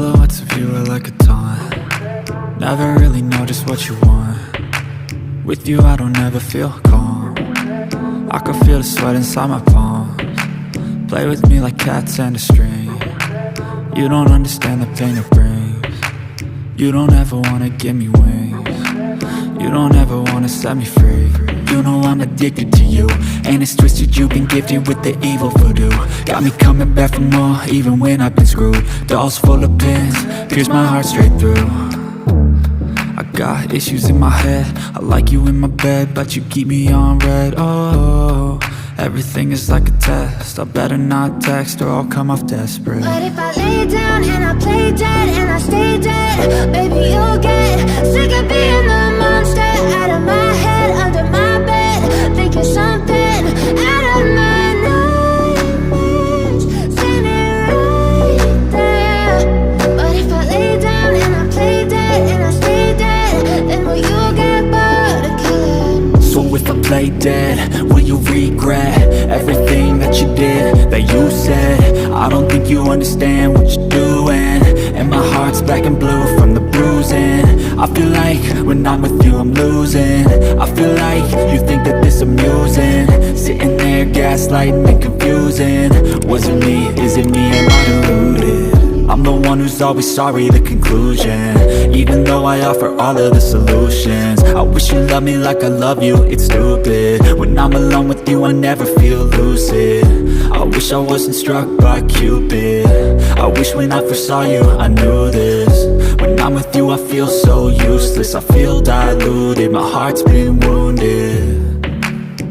Silhouettes of you are like a taunt. Never really know just what you want. With you I don't ever feel calm. I can feel the sweat inside my palms. Play with me like cats and a string. You don't understand the pain it brings. You don't ever wanna give me wings. You don't ever wanna set me free. You know I'm addicted to you, and it's twisted, you've been gifted with the evil voodoo. Got me coming back for more, even when I've been screwed. Dolls full of pins, pierce my heart straight through. I got issues in my head, I like you in my bed, but you keep me on red. Oh, everything is like a test, I better not text or I'll come off desperate. But if I lay down and I play dead and I stay dead, baby you'll get sick of being the monster out of my head, under my bed, thinking something out of my nightmares, standing right there. But if I lay down and I play dead and I stay dead, then will you get bored of killing? So if I play dead, will you regret everything that you did, that you said? I don't think you understand what you're doing, and my heart's black and blue from the bruising. I feel like when I'm with you I'm losing. I feel like you think that this amusing, sitting there gaslighting and confusing. Was it me? Is it me? Am I deluded? I'm the one who's always sorry, the conclusion, even though I offer all of the solutions. I wish you loved me like I love you, it's stupid. When I'm alone with you I never feel lucid. I wish I wasn't struck by Cupid. I wish when I first saw you I knew this. When I'm with you I feel so useless, I feel diluted, my heart's been wounded.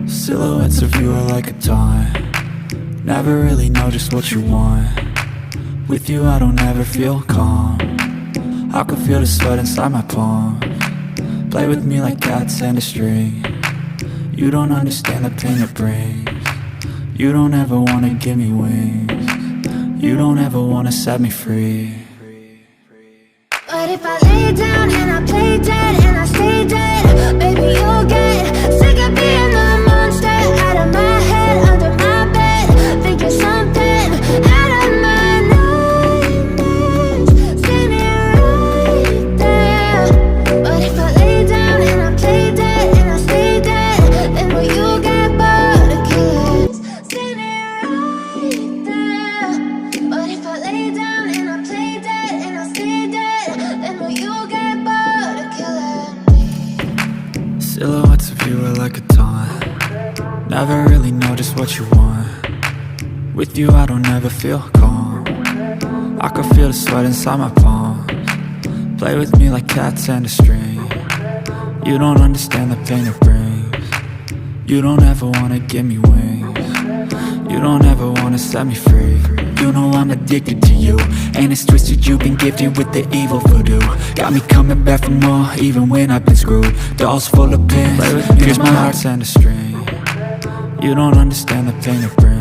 Silhouettes of you are like a taunt. Never really know just what you want. With you I don't ever feel calm. I can feel the sweat inside my palms. Play with me like cats and a string. You don't understand the pain it brings. You don't ever wanna give me wings. You don't ever wanna set me free. But if I lay down and I play dead and I stay dead, baby you'll get sick of being the monster out of my head, under my bed, thinking something out of my nightmares, standing right there. But if I lay down and I play dead and I stay dead, then will you get bored of killing? Standing right there. But if I lay down and I play dead and I stay dead, then will you get bored of killing me? Silhouettes of you are like a taunt. Never really know just what you want. With you I don't ever feel calm. I can feel the sweat inside my palms. Play with me like cats and a string. You don't understand the pain it brings. You don't ever wanna give me wings. You don't ever wanna set me free. You know I'm addicted to you, and it's twisted, you've been gifted with the evil voodoo. Got me coming back for more, even when I've been screwed. Dolls full of pins, pierce my heart's and a string. You don't understand the pain it brings.